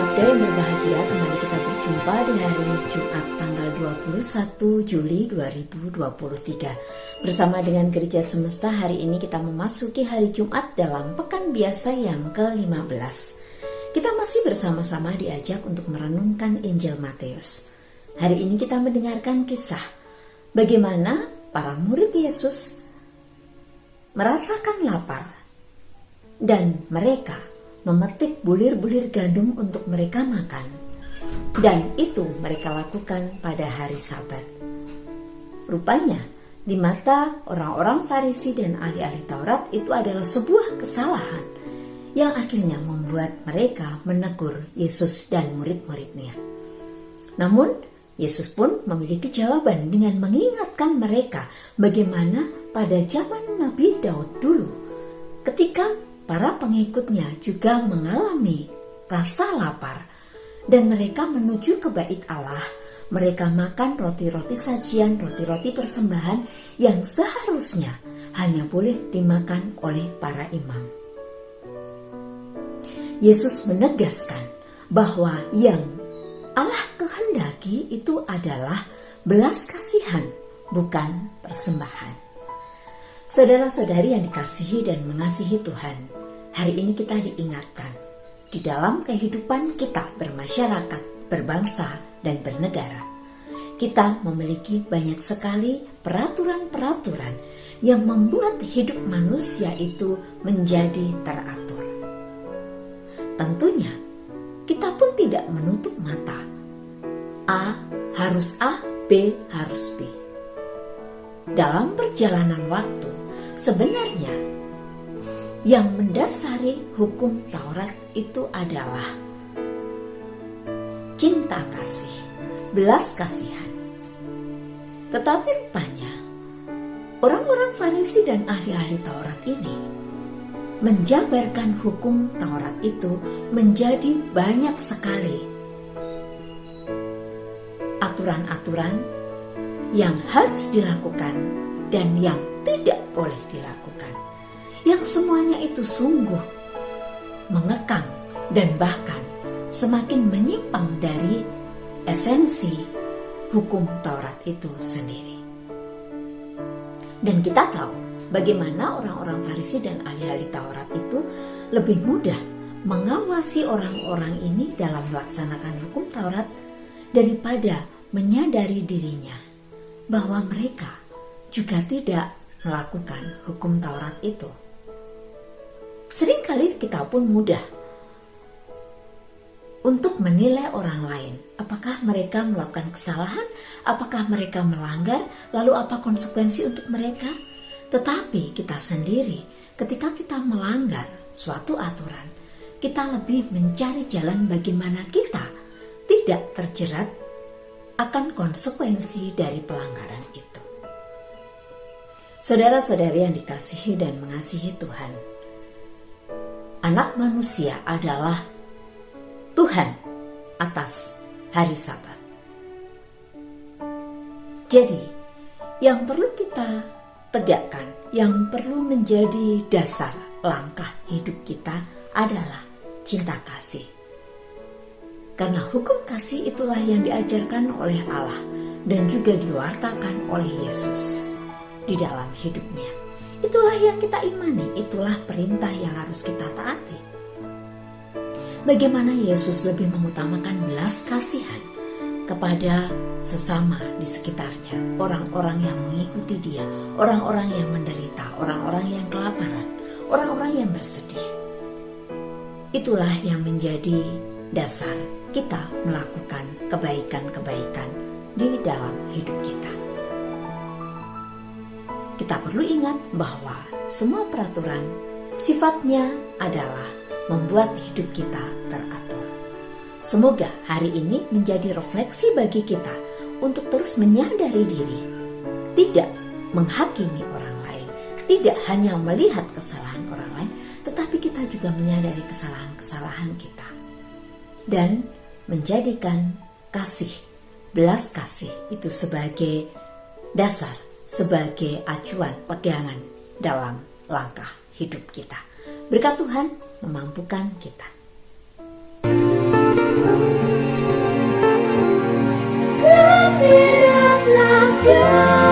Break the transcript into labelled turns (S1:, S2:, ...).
S1: Sabda yang berbahagia, kembali kita berjumpa di hari Jumat tanggal 21 Juli 2023. Bersama dengan Gereja Semesta, hari ini kita memasuki hari Jumat dalam pekan biasa yang ke-15. Kita masih bersama-sama diajak untuk merenungkan Injil Matius. Hari ini kita mendengarkan kisah bagaimana para murid Yesus merasakan lapar dan mereka memetik bulir-bulir gandum untuk mereka makan. Dan itu mereka lakukan pada hari Sabat. Rupanya di mata orang-orang Farisi dan ahli-ahli Taurat itu adalah sebuah kesalahan yang akhirnya membuat mereka menegur Yesus dan murid-muridnya. Namun Yesus pun memiliki jawaban dengan mengingatkan mereka bagaimana pada zaman Nabi Daud dulu, ketika para pengikutnya juga mengalami rasa lapar dan mereka menuju ke bait Allah. Mereka makan roti-roti sajian, roti-roti persembahan yang seharusnya hanya boleh dimakan oleh para imam. Yesus menegaskan bahwa yang Allah kehendaki itu adalah belas kasihan, bukan persembahan. Saudara-saudari yang dikasihi dan mengasihi Tuhan, hari ini kita diingatkan di dalam kehidupan kita bermasyarakat, berbangsa, dan bernegara. Kita memiliki banyak sekali peraturan-peraturan yang membuat hidup manusia itu menjadi teratur. Tentunya kita pun tidak menutup mata. A harus A, B harus B. Dalam perjalanan waktu, sebenarnya yang mendasari hukum Taurat itu adalah cinta kasih, belas kasihan. Tetapi rupanya orang-orang Farisi dan ahli-ahli Taurat ini menjabarkan hukum Taurat itu menjadi banyak sekali aturan-aturan yang harus dilakukan dan yang tidak boleh dilakukan, yang semuanya itu sungguh mengekang dan bahkan semakin menyimpang dari esensi hukum Taurat itu sendiri. Dan kita tahu bagaimana orang-orang Farisi dan ahli-ahli Taurat itu lebih mudah mengawasi orang-orang ini dalam melaksanakan hukum Taurat daripada menyadari dirinya bahwa mereka juga tidak melakukan hukum Taurat itu. Seringkali kita pun mudah untuk menilai orang lain, apakah mereka melakukan kesalahan, apakah mereka melanggar, lalu apa konsekuensi untuk mereka. Tetapi kita sendiri, ketika kita melanggar suatu aturan, kita lebih mencari jalan bagaimana kita tidak terjerat akan konsekuensi dari pelanggaran itu. Saudara-saudari yang dikasihi dan mengasihi Tuhan, Anak manusia adalah Tuhan atas hari Sabat. Jadi, yang perlu kita tegakkan, yang perlu menjadi dasar langkah hidup kita adalah cinta kasih. Karena hukum kasih itulah yang diajarkan oleh Allah dan juga diwartakan oleh Yesus di dalam hidupnya. Itulah yang kita imani, itulah perintah yang harus kita taati. Bagaimana Yesus lebih mengutamakan belas kasihan kepada sesama di sekitarnya, orang-orang yang mengikuti dia, orang-orang yang menderita, orang-orang yang kelaparan, orang-orang yang bersedih. Itulah yang menjadi dasar kita melakukan kebaikan-kebaikan di dalam hidup kita. Kita perlu ingat bahwa semua peraturan sifatnya adalah membuat hidup kita teratur. Semoga hari ini menjadi refleksi bagi kita untuk terus menyadari diri, tidak menghakimi orang lain, tidak hanya melihat kesalahan orang lain, tetapi kita juga menyadari kesalahan-kesalahan kita. Dan menjadikan kasih, belas kasih itu sebagai dasar, sebagai acuan pegangan dalam langkah hidup kita. Berkat Tuhan memampukan kita. ada